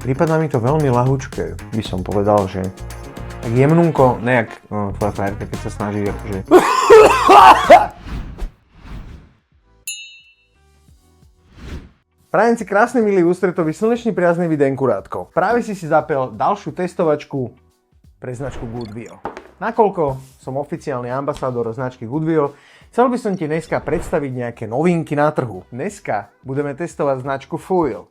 Prípada mi to veľmi ľahučké, by som povedal, že tak jemnúnko, nejak tvoja frajerka, keď sa snaží akože... Prajem si krásny, milý, ústretový, slnečný, priaznivý deň, kurátko. Práve si zapel ďalšiu testovačku pre značku Goodwheel. Nakoľko som oficiálny ambasádor značky Goodwheel, chcel by som ti dneska predstaviť nejaké novinky na trhu. Dneska budeme testovať značku Fuel,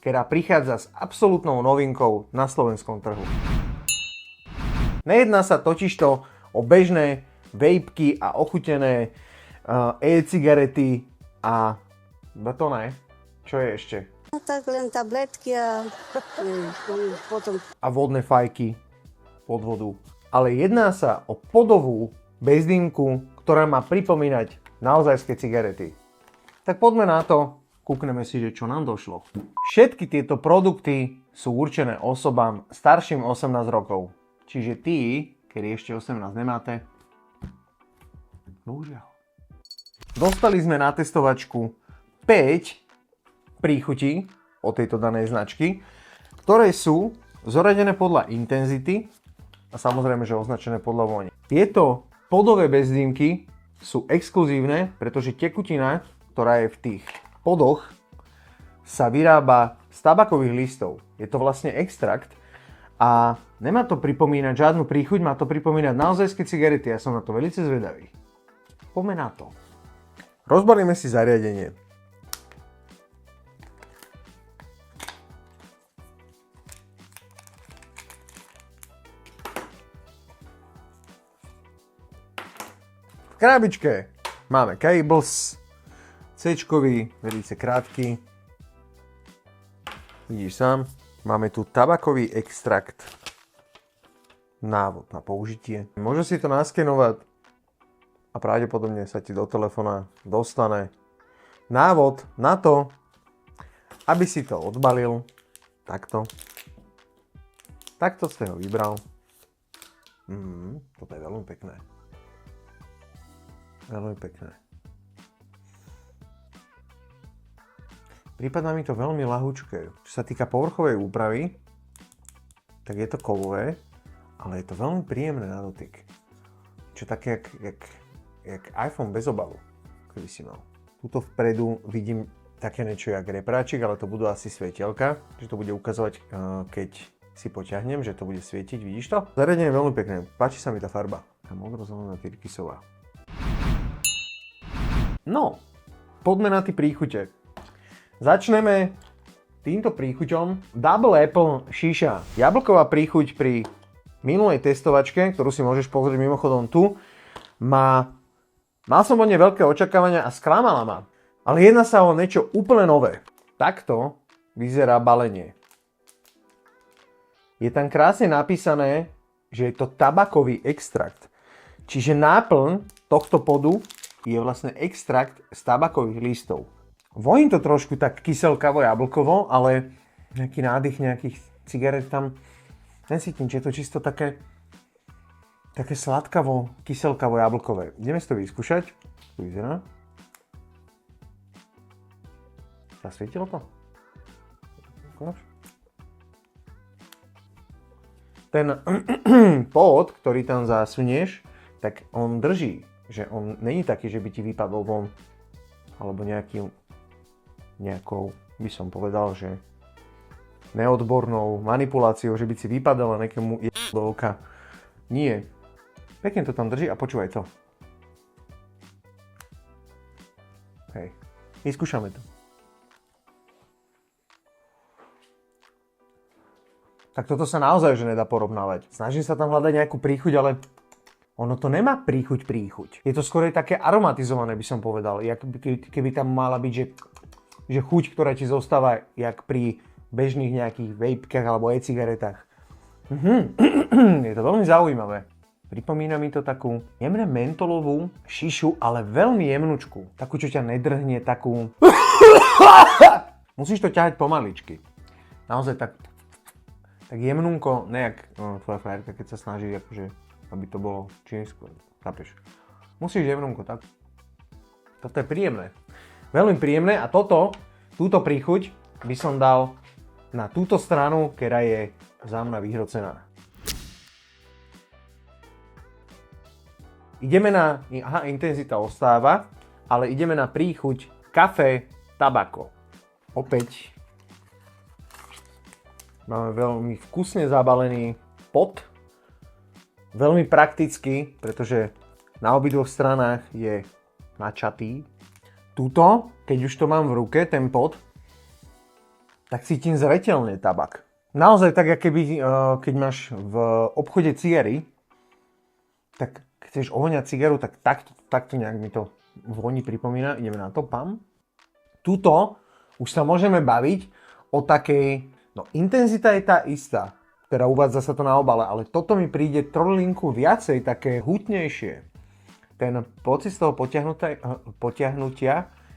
ktorá prichádza s absolútnou novinkou na slovenskom trhu. Nejedná sa totižto o bežné vejpky a ochutené e-cigarety a to ne. Čo je ešte? No tak len tabletky a potom... A vodné fajky pod vodu. Ale jedná sa o podovú bezdýmku, ktorá má pripomínať naozajské cigarety. Tak poďme na to, kúkneme si, že čo nám došlo. Všetky tieto produkty sú určené osobám starším 18 rokov. Čiže tí, ktorí ešte 18 nemáte, bohužiaľ. Dostali sme na testovačku 5 príchutí od tejto danej značky, ktoré sú zoradené podľa intenzity a samozrejme, že označené podľa vône. Tieto podové bezdýmky sú exkluzívne, pretože tekutina, ktorá je v tých podoch, sa vyrába z tabakových listov. Je to vlastne extrakt a nemá to pripomínať žiadnu príchuť, má to pripomínať naozajské cigarety. Ja som na to veľmi zvedavý. Poďme na to. Rozbalíme si zariadenie. V krabičke máme cables, C-čkový, velice krátky. Vidíš sám, máme tu tabakový extrakt, návod na použitie. Môžeš si to naskenovať a pravdepodobne sa ti do telefóna dostane návod na to, aby si to odbalil takto. Takto ste ho vybral. Toto je veľmi pekné. Veľmi pekné. Prípada mi to veľmi ľahučké. Čo sa týka povrchovej úpravy, tak je to kovové, ale je to veľmi príjemné na dotyk. Čo také, jak iPhone bez obalu, keby si mal. Tuto vpredu vidím také niečo jak repráčik, ale to budú asi svetielka, že to bude ukazovať, keď si poťahnem, že to bude svietiť. Vidíš to? Zariadenie je veľmi pekné. Páči sa mi tá farba. Tá modro-zelená tyrkysová. No, poďme na tie príchute. Začneme týmto príchuťom Double Apple Shisha. Jablková príchuť pri minulej testovačke, ktorú si môžeš pozrieť mimochodom tu, mal som od nej veľké očakávania a sklamala ma. Ale jedná sa o niečo úplne nové. Takto vyzerá balenie. Je tam krásne napísané, že je to tabakový extrakt. Čiže náplň tohto podu je vlastne extrakt z tabakových listov. Voní to trošku tak kyselkavo jablkovo, ale nejaký nádych nejakých cigaret tam necítim, že je to čisto také sladkavo, kyselkavo jablkové. Ideme si to vyskúšať. Tu vyzerá. Zasvietilo to? Ten pod, ktorý tam zasunieš, tak on drží. Že on není taký, že by ti vypadol von, alebo nejakou, by som povedal, že neodbornou manipuláciou, že by si vypadal a niekomu do oka. Nie. Pekne to tam drží a počúvaj to. Hej. Vyskúšame to. Tak toto sa naozaj že nedá porovnávať. Snažím sa tam hľadať nejakú príchuť, ale ono to nemá príchuť. Je to skôr také aromatizované, by som povedal. Keby tam mala byť, že chuť, ktorá ti zostáva jak pri bežných nejakých vejpkách alebo e-cigaretách. Je to veľmi zaujímavé. Pripomína mi to takú jemne mentolovú šišu, ale veľmi jemnučku. Takú, čo ťa nedrhne, takú... Musíš to ťahať pomaličky. Naozaj tak jemnúnko, nejak tvoja frajerka, keď sa snaží akože, aby to bolo čím skôr. Chápeš? Musíš jemnúnko, tak. Toto je príjemné. Veľmi príjemné a túto príchuť by som dal na túto stranu, ktorá je za mňa vyhrocená. Ideme na... intenzita ostáva, ale ideme na príchuť kafe tabako. Opäť máme veľmi vkusne zabalený pot. Veľmi praktický, pretože na obidvoch stranách je načatý. Tuto, keď už to mám v ruke, ten pot, tak cítim zreteľne tabak. Naozaj tak, ako keby, keď máš v obchode cigary, tak keď chceš ohoňať cigaru, tak takto nejak mi to vôni pripomína. Ideme na to, pam. Tuto už sa môžeme baviť o takej, no intenzita je tá istá, teda uvádza sa to na obale, ale toto mi príde trolinku viacej také hutnejšie. Ten pocit z toho potiahnutia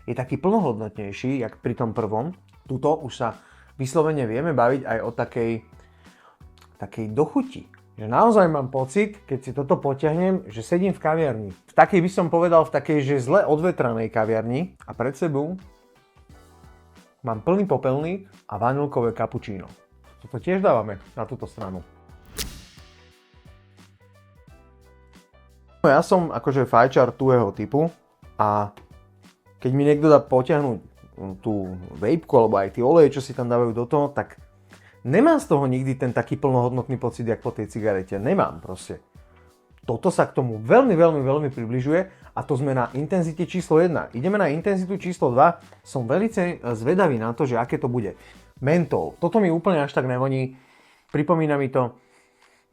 je taký plnohodnotnejší, jak pri tom prvom. Tuto už sa vyslovene vieme baviť aj o takej dochuti. Že naozaj mám pocit, keď si toto potiahnem, že sedím v kaviarni. V takej by som povedal, v takej, že zle odvetranej kaviarni a pred sebou mám plný popelník a vanilkové kapučíno. Toto tiež dávame na túto stranu. Ja som akože fajčar tuhého typu a keď mi niekto dá potiahnuť tú vejpku alebo aj tie oleje, čo si tam dávajú do toho, tak nemám z toho nikdy ten taký plnohodnotný pocit, jak po tej cigarete. Nemám proste. Toto sa k tomu veľmi, veľmi, veľmi približuje a to sme na intenzite číslo 1. Ideme na intenzitu číslo 2. Som veľmi zvedavý na to, že aké to bude. Mentol. Toto mi úplne až tak nevoní. Pripomína mi to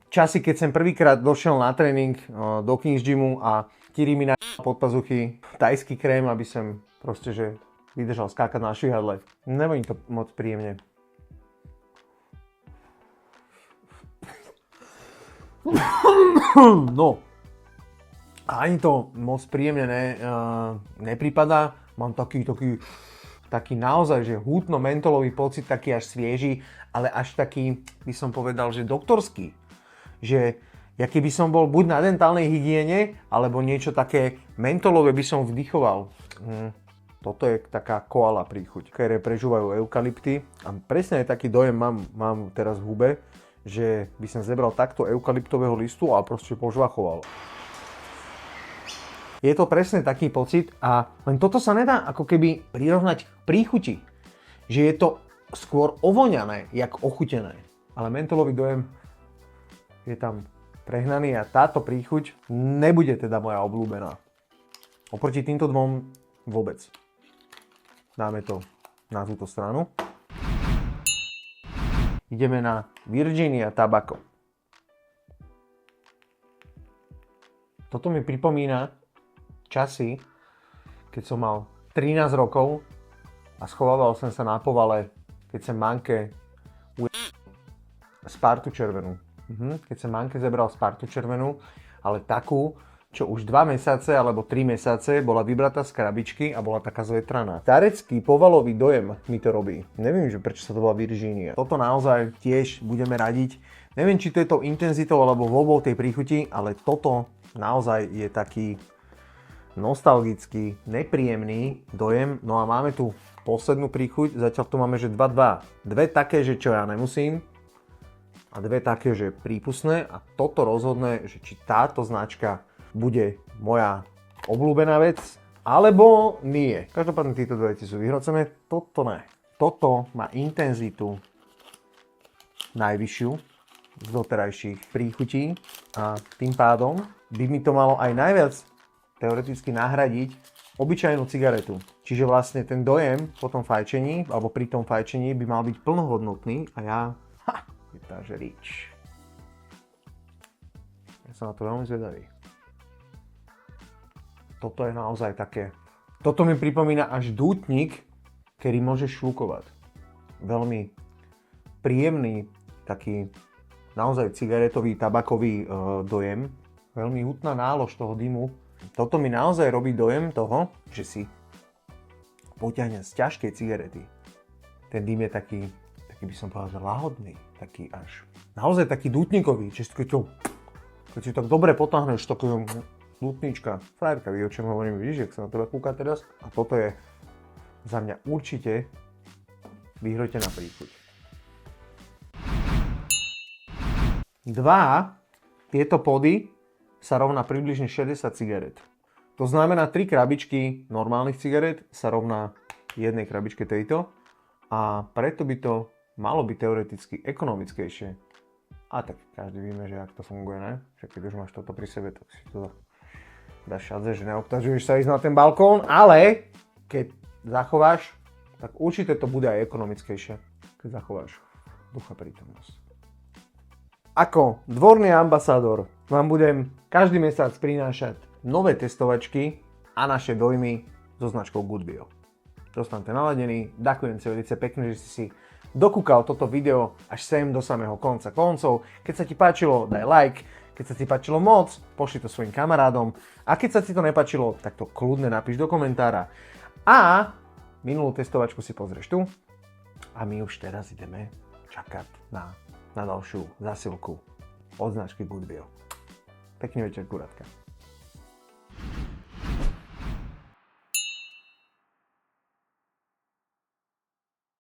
časy, keď som prvýkrát došiel na tréning do Kings Gymu a Kiri mi na pod pazuchy thajský krém, aby som proste, že vydržal skákať na švihadle. Nevoní to moc príjemne. No, ani to moc príjemne nepripadá. Mám taký naozaj, že hútno-mentolový pocit, taký až svieži, ale až taký, by som povedal, že doktorský. Že ja keby som bol buď na dentálnej hygiene, alebo niečo také mentolové by som vdychoval. Toto je taká koala príchuť, ktoré prežúvajú eukalypty. A presne taký dojem mám teraz v hube, že by som zebral takto eukalyptového listu a proste požvachoval. Je to presne taký pocit a len toto sa nedá ako keby prirovnať k príchuti. Že je to skôr ovoňané, jak ochutené. Ale mentolový dojem je tam prehnaný a táto príchuť nebude teda moja obľúbená. Oproti týmto dvom vôbec. Dáme to na túto stranu. Ideme na Virginia Tobacco. Toto mi pripomína časy, keď som mal 13 rokov a schovával som sa na povale, keď som manke Spartu červenú. Keď som manke zebral Spartu červenú, ale takú, čo už 2 mesiace alebo 3 mesiace bola vybratá z krabičky a bola taká zvetraná. Tarecký povalový dojem mi to robí. Neviem, že prečo sa to volá Virginia. Toto naozaj tiež budeme radiť. Neviem, či to je tou intenzitou alebo voľbou tej príchuti, ale toto naozaj je taký nostalgický, nepríjemný dojem. No a máme tu poslednú príchuť, zatiaľ tu máme, že 2-2. Dve také, že čo ja nemusím a dve také, že prípustné a toto rozhodne, že či táto značka bude moja obľúbená vec, alebo nie. Každopádne tieto dve veci sú vyhrocené, toto ne. Toto má intenzitu najvyššiu z doterajších príchutí a tým pádom by mi to malo aj najviac teoreticky nahradiť obyčajnú cigaretu. Čiže vlastne ten dojem po tom fajčení, alebo pri tom fajčení by mal byť plnohodnotný a ja... je tá žerič. Ja som na to veľmi zvedavý. Toto je naozaj také... Toto mi pripomína až dútnik, ktorý môžeš šľukovať. Veľmi príjemný, taký naozaj cigaretový, tabakový dojem. Veľmi hutná nálož toho dymu. Toto mi naozaj robí dojem toho, že si poťahnem z ťažkej cigarety. Ten dym je taký by som povedal, že lahodný. Taký až... Naozaj taký dútnikový. Čiže keď si tak dobre potáhneš, taký dútnička. Frajerka, vie, o čom hovorím, vidíš, jak sa na teba kúka teraz. A toto je za mňa určite vyhrotená príchuť. tieto pody sa rovná približne 60 cigaret. To znamená 3 krabičky normálnych cigaret sa rovná jednej krabičke tejto a preto by to malo byť teoreticky ekonomickejšie. A tak každý vieme, že ak to funguje, ne? Že keď už máš toto pri sebe, tak si to dáš šadze, že neobťažuješ sa ísť na ten balkón, ale keď zachováš, tak určite to bude aj ekonomickejšie, keď zachováš ducha prítomnosť. Ako dvorný ambasádor vám budem každý mesiac prinášať nové testovačky a naše dojmy so značkou Goodbio. Zostanete naladení, ďakujem si veľmi pekne, že si si dokúkal toto video až sem do samého konca koncov. Keď sa ti páčilo, daj like, keď sa ti páčilo moc, pošli to svojim kamarádom a keď sa ti to nepáčilo, tak to kľudne napíš do komentára. A minulú testovačku si pozrieš tu a my už teraz ideme čakať na ďalšiu zásilku od značky Goodbio. Pekný večer, kurátka.